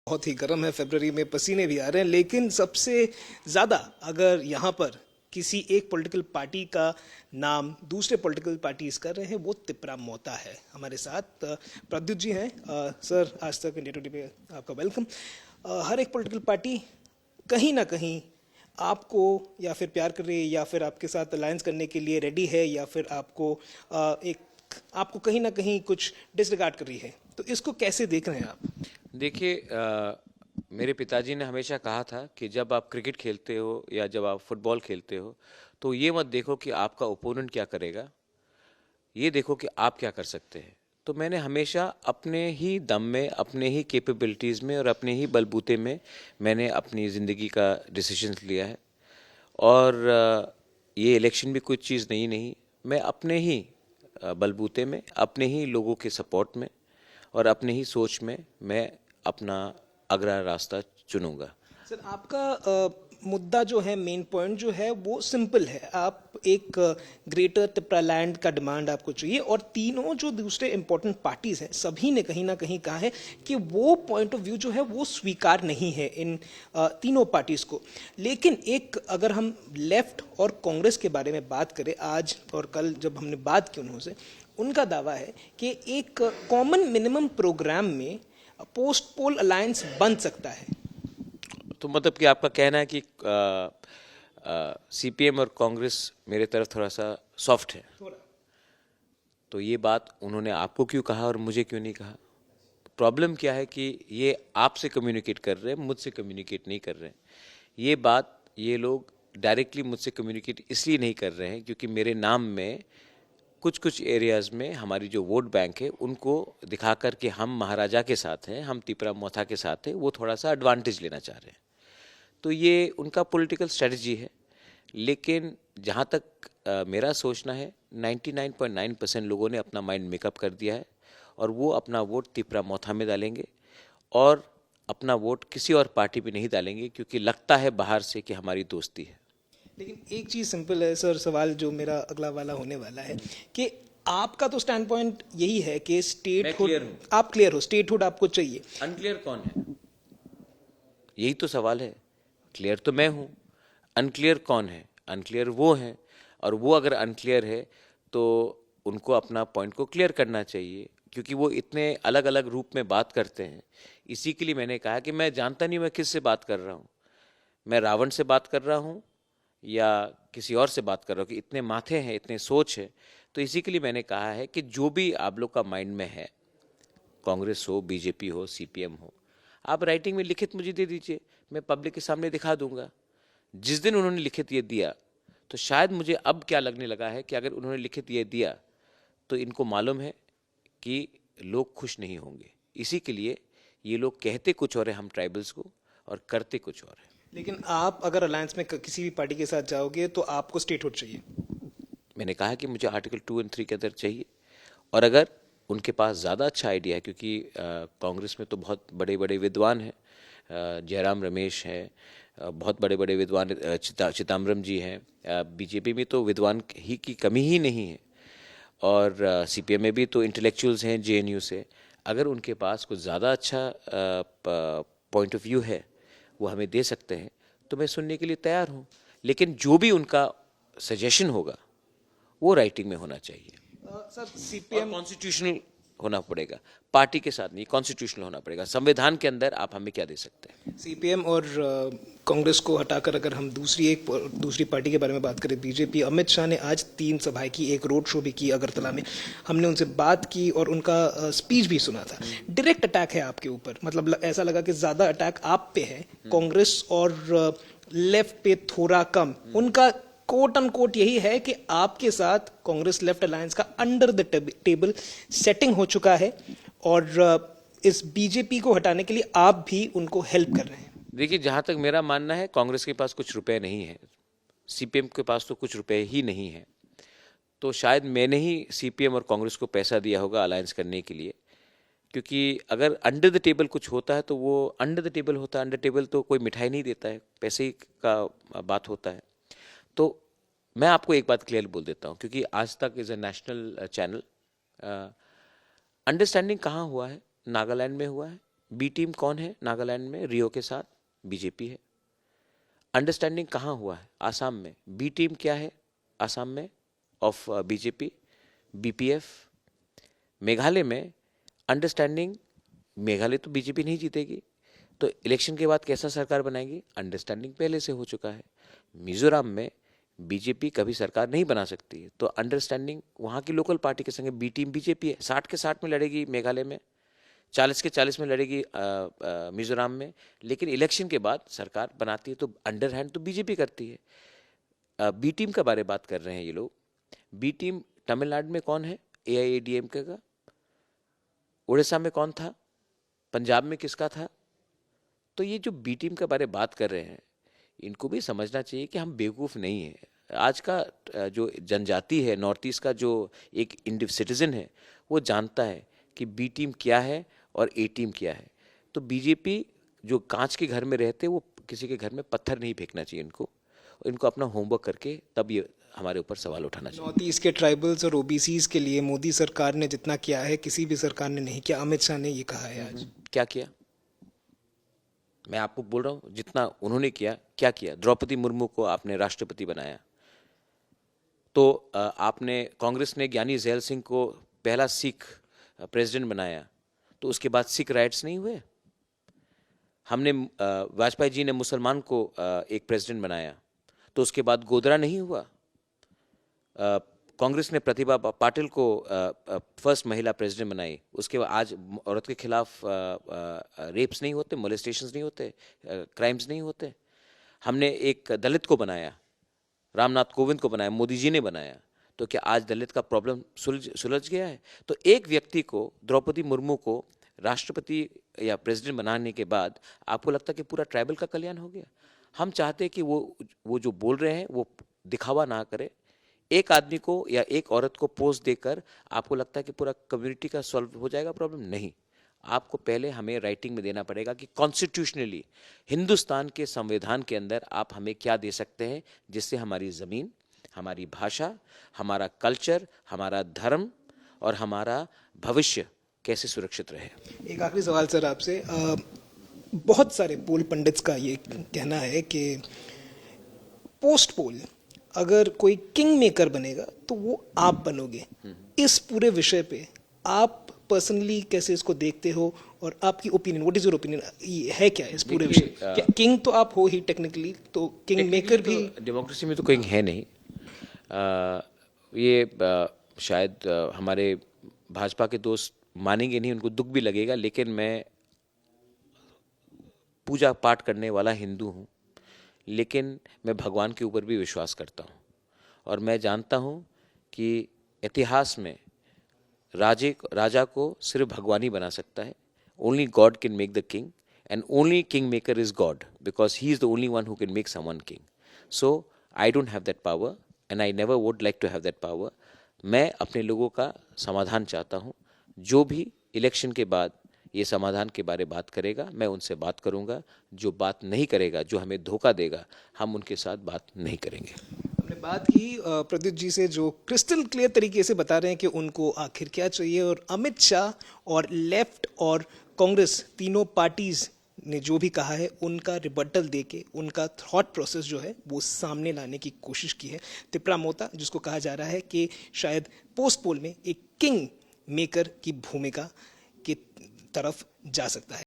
बहुत ही गर्म है, फरवरी में पसीने भी आ रहे हैं, लेकिन सबसे ज़्यादा अगर यहाँ पर किसी एक पॉलिटिकल पार्टी का नाम दूसरे पॉलिटिकल पार्टीज कर रहे हैं वो तिपरा मोता है। हमारे साथ प्रद्युत जी हैं। सर, आज तक इंडिया टुडे पे आपका वेलकम। हर एक पॉलिटिकल पार्टी कहीं ना कहीं आपको या फिर प्यार कर रही है या फिर आपके साथ अलायंस करने के लिए रेडी है या फिर आपको कहीं ना कहीं कुछ डिसरिगार्ड कर रही है, तो इसको कैसे देख रहे हैं आप? देखिए, मेरे पिताजी ने हमेशा कहा था कि जब आप क्रिकेट खेलते हो या जब आप फुटबॉल खेलते हो तो ये मत देखो कि आपका ओपोनेंट क्या करेगा, ये देखो कि आप क्या कर सकते हैं। तो मैंने हमेशा अपने ही दम में, अपने ही कैपेबिलिटीज़ में और अपने ही बलबूते में मैंने अपनी ज़िंदगी का डिसीजन लिया है। और ये इलेक्शन भी कुछ चीज़ नहीं, मैं अपने ही बलबूते में, अपने ही लोगों के सपोर्ट में और अपने ही सोच में मैं अपना अगला रास्ता चुनूंगा। सर, आपका मुद्दा जो है, मेन पॉइंट जो है वो सिंपल है। आप एक ग्रेटर तिपरालैंड का डिमांड आपको चाहिए और तीनों जो दूसरे इंपॉर्टेंट पार्टीज हैं सभी ने कहीं ना कहीं कहा है कि वो पॉइंट ऑफ व्यू जो है वो स्वीकार नहीं है इन तीनों पार्टीज को। लेकिन एक अगर हम लेफ्ट और कांग्रेस के बारे में बात करें, आज और कल जब हमने बात की उनसे, उनका दावा है कि एक कॉमन मिनिमम प्रोग्राम में पोस्ट पोल अलायंस बन सकता है। तो मतलब कि आपका कहना है कि सीपीएम और कांग्रेस मेरे तरफ थोड़ा सा सॉफ्ट है। तो ये बात उन्होंने आपको क्यों कहा और मुझे क्यों नहीं कहा? प्रॉब्लम क्या है कि ये आपसे कम्युनिकेट कर रहे हैं, मुझसे कम्युनिकेट नहीं कर रहे हैं। ये बात ये लोग डायरेक्टली मुझसे कम्युनिकेट इसलिए नहीं कर रहे हैं क्योंकि मेरे नाम में कुछ कुछ एरियाज़ में हमारी जो वोट बैंक है उनको दिखा कर के हम महाराजा के साथ हैं, हम तिपरा मोथा के साथ हैं, वो थोड़ा सा एडवांटेज लेना चाह रहे हैं। तो ये उनका पॉलिटिकल स्ट्रेटजी है। लेकिन जहाँ तक मेरा सोचना है, 99.9% लोगों ने अपना माइंड मेकअप कर दिया है और वो अपना वोट तिपरा मोथा में डालेंगे और अपना वोट किसी और पार्टी पे नहीं डालेंगे क्योंकि लगता है बाहर से कि हमारी दोस्ती है। लेकिन एक चीज सिंपल है सर, सवाल जो मेरा अगला वाला होने वाला है कि आपका तो स्टैंड पॉइंट यही है कि स्टेटहुड, आप क्लियर हो, स्टेटहुड आपको चाहिए। अनक्लियर कौन है? यही तो सवाल है। क्लियर तो मैं हूँ, अनक्लियर कौन है? अनक्लियर वो हैं। और वो अगर अनक्लियर है तो उनको अपना पॉइंट को क्लियर करना चाहिए क्योंकि वो इतने अलग अलग रूप में बात करते हैं। इसी के लिए मैंने कहा कि मैं जानता नहीं मैं किस से बात कर रहा हूँ। मैं रावण से बात कर रहा हूँ या किसी और से बात कर रहा हूँ कि इतने माथे हैं, इतने सोच है। तो इसी के लिए मैंने कहा है कि जो भी आप लोग का माइंड में है, कांग्रेस हो, बीजेपी हो, सीपीएम हो, आप राइटिंग में लिखित मुझे दे दीजिए, मैं पब्लिक के सामने दिखा दूंगा। जिस दिन उन्होंने लिखित ये दिया तो शायद मुझे अब क्या लगने लगा है कि अगर उन्होंने लिखित ये दिया तो इनको मालूम है कि लोग खुश नहीं होंगे। इसी के लिए ये लोग कहते कुछ और है हम ट्राइबल्स को और करते कुछ और है। लेकिन आप अगर अलायंस में किसी भी पार्टी के साथ जाओगे तो आपको स्टेटहुड चाहिए। मैंने कहा कि मुझे आर्टिकल 2 और 3 के अंदर चाहिए। और अगर उनके पास ज़्यादा अच्छा आइडिया है क्योंकि कांग्रेस में तो बहुत बड़े बड़े विद्वान हैं, जयराम रमेश हैं, बहुत बड़े बड़े विद्वान, चिदम्बरम जी हैं, बीजेपी में तो विद्वान ही की कमी ही नहीं है और सीपीएम में भी तो इंटेलेक्चुअल्स हैं जेएनयू से। अगर उनके पास कुछ ज़्यादा अच्छा पॉइंट ऑफ व्यू है वो हमें दे सकते हैं तो मैं सुनने के लिए तैयार हूँ। लेकिन जो भी उनका सजेशन होगा वो राइटिंग में होना चाहिए। सर, और सीपीएम कॉन्स्टिट्यूशनल होना पड़ेगा, पार्टी के साथ नहीं, कॉन्स्टिट्यूशनल होना पड़ेगा। संविधान के अंदर आप हमें क्या दे सकते हैं? सीपीएम और कांग्रेस को हटाकर अगर हम दूसरी पार्टी के बारे में बात करें, बीजेपी, अमित शाह ने आज 3 सभाएं की, एक रोड शो भी की अगरतला में। हमने उनसे बात की और उनका स्पीच भी सुना था। डायरेक्ट अटैक है आपके ऊपर, मतलब ऐसा लगा कि ज्यादा अटैक आप पे है, कांग्रेस और लेफ्ट पे थोड़ा कम। उनका कोट अन कोट यही है कि आपके साथ कांग्रेस लेफ्ट अलायंस का अंडर द टेबल सेटिंग हो चुका है और इस बीजेपी को हटाने के लिए आप भी उनको हेल्प कर रहे हैं। देखिए, जहाँ तक मेरा मानना है, कांग्रेस के पास कुछ रुपए नहीं है, सीपीएम के पास तो कुछ रुपए ही नहीं है। तो शायद मैंने ही सीपीएम और कांग्रेस को पैसा दिया होगा अलायंस करने के लिए, क्योंकि अगर अंडर द टेबल कुछ होता है तो वो अंडर द टेबल होता है। अंडर टेबल तो कोई मिठाई नहीं देता है, पैसे ही का बात होता है। तो मैं आपको एक बात क्लियर बोल देता हूँ क्योंकि आज तक is a national channel. Understanding कहाँ हुआ है? नागालैंड में हुआ है, बी टीम कौन है नागालैंड में? रियो के साथ बीजेपी है। अंडरस्टैंडिंग कहाँ हुआ है? आसाम में। बी टीम क्या है आसाम में ऑफ बीजेपी? बीपीएफ। मेघालय में अंडरस्टैंडिंग, मेघालय तो बीजेपी नहीं जीतेगी, तो इलेक्शन के बाद कैसा सरकार बनाएगी? अंडरस्टैंडिंग पहले से हो चुका है। मिजोरम में बीजेपी कभी सरकार नहीं बना सकती है, तो अंडरस्टैंडिंग वहाँ की लोकल पार्टी के संग बी टीम बीजेपी है। 60 के 60 में लड़ेगी मेघालय में, 40 के 40 में लड़ेगी मिजोरम में, लेकिन इलेक्शन के बाद सरकार बनाती है तो अंडर हैंड तो बीजेपी करती है। बी टीम का बारे बात कर रहे हैं ये लोग। बी टीम तमिलनाडु में कौन है? एआईएडीएमके का। उड़ीसा में कौन था? पंजाब में किसका था? तो ये जो बी टीम के बारे बात कर रहे हैं, इनको भी समझना चाहिए कि हम बेवकूफ़ नहीं हैं। आज का जो जनजाति है, नॉर्थ ईस्ट का जो एक इंडिव सिटीजन है, वो जानता है कि बी टीम क्या है और ए टीम क्या है। तो बीजेपी जो कांच के घर में रहते, वो किसी के घर में पत्थर नहीं फेंकना चाहिए इनको अपना होमवर्क करके तब ये हमारे ऊपर सवाल उठाना चाहिए। नॉर्थ ईस्ट के ट्राइबल्स और ओबीसीज के लिए मोदी सरकार ने जितना किया है किसी भी सरकार ने नहीं किया, अमित शाह ने ये कहा है आज। क्या किया? मैं आपको बोल रहा हूँ, जितना उन्होंने किया, क्या किया? द्रौपदी मुर्मू को आपने राष्ट्रपति बनाया, तो आपने कांग्रेस ने ज्ञानी जैल सिंह को पहला सिख प्रेसिडेंट बनाया, तो उसके बाद सिख राइट्स नहीं हुए? हमने वाजपेयी जी ने मुसलमान को एक प्रेसिडेंट बनाया, तो उसके बाद गोधरा नहीं हुआ? कांग्रेस ने प्रतिभा पाटिल को फर्स्ट महिला प्रेसिडेंट बनाई, उसके बाद आज औरत के खिलाफ रेप्स नहीं होते, मोलेस्टेशंस नहीं होते, क्राइम्स नहीं होते। हमने एक दलित को बनाया, रामनाथ कोविंद को बनाया, मोदी जी ने बनाया, तो क्या आज दलित का प्रॉब्लम सुलझ गया है? तो एक व्यक्ति को, द्रौपदी मुर्मू को राष्ट्रपति या प्रेसिडेंट बनाने के बाद आपको लगता है कि पूरा ट्राइबल का कल्याण हो गया? हम चाहते हैं कि वो जो बोल रहे हैं वो दिखावा ना करे। एक आदमी को या एक औरत को पोस्ट देकर आपको लगता है कि पूरा कम्युनिटी का सॉल्व हो जाएगा प्रॉब्लम? नहीं। आपको पहले हमें राइटिंग में देना पड़ेगा कि कॉन्स्टिट्यूशनली हिंदुस्तान के संविधान के अंदर आप हमें क्या दे सकते हैं, जिससे हमारी ज़मीन, हमारी भाषा, हमारा कल्चर, हमारा धर्म और हमारा भविष्य कैसे सुरक्षित रहे। एक आखिरी सवाल सर आपसे, बहुत सारे पोल पंडित्स का ये कहना है कि पोस्ट पोल अगर कोई किंग मेकर बनेगा तो वो आप बनोगे। इस पूरे विषय पे आप पर्सनली कैसे इसको देखते हो और आपकी opinion, what is your opinion है क्या इस पूरे विषय? किंग तो आप हो ही टेक्निकली, तो किंग मेकर भी डेमोक्रेसी में तो किंग है नहीं। ये शायद हमारे भाजपा के दोस्त मानेंगे नहीं, उनको दुख भी लगेगा, लेकिन मैं पूजा पाठ करने वाला हिंदू हूँ, लेकिन मैं भगवान के ऊपर भी विश्वास करता हूँ और मैं जानता हूँ कि इतिहास में राजा को सिर्फ भगवान ही बना सकता है। Only God can make the king and only king maker is God, because he is the only one who can make someone king. So I don't have that power and I never would like to have that power. मैं अपने लोगों का समाधान चाहता हूँ। जो भी election के बाद ये समाधान के बारे बात करेगा, मैं उनसे बात करूंगा। जो बात नहीं करेगा, जो हमें धोखा देगा, हम उनके साथ बात नहीं करेंगे। हमने बात की प्रद्युत जी से, जो क्रिस्टल क्लियर तरीके से बता रहे हैं कि उनको आखिर क्या चाहिए, और अमित शाह और लेफ्ट और कांग्रेस तीनों पार्टीज ने जो भी कहा है उनका रिबटल देके उनका थॉट प्रोसेस जो है वो सामने लाने की कोशिश की है। तिपरा मोता, जिसको कहा जा रहा है कि शायद पोस्ट पोल में एक किंग मेकर की भूमिका की तरफ जा सकता है।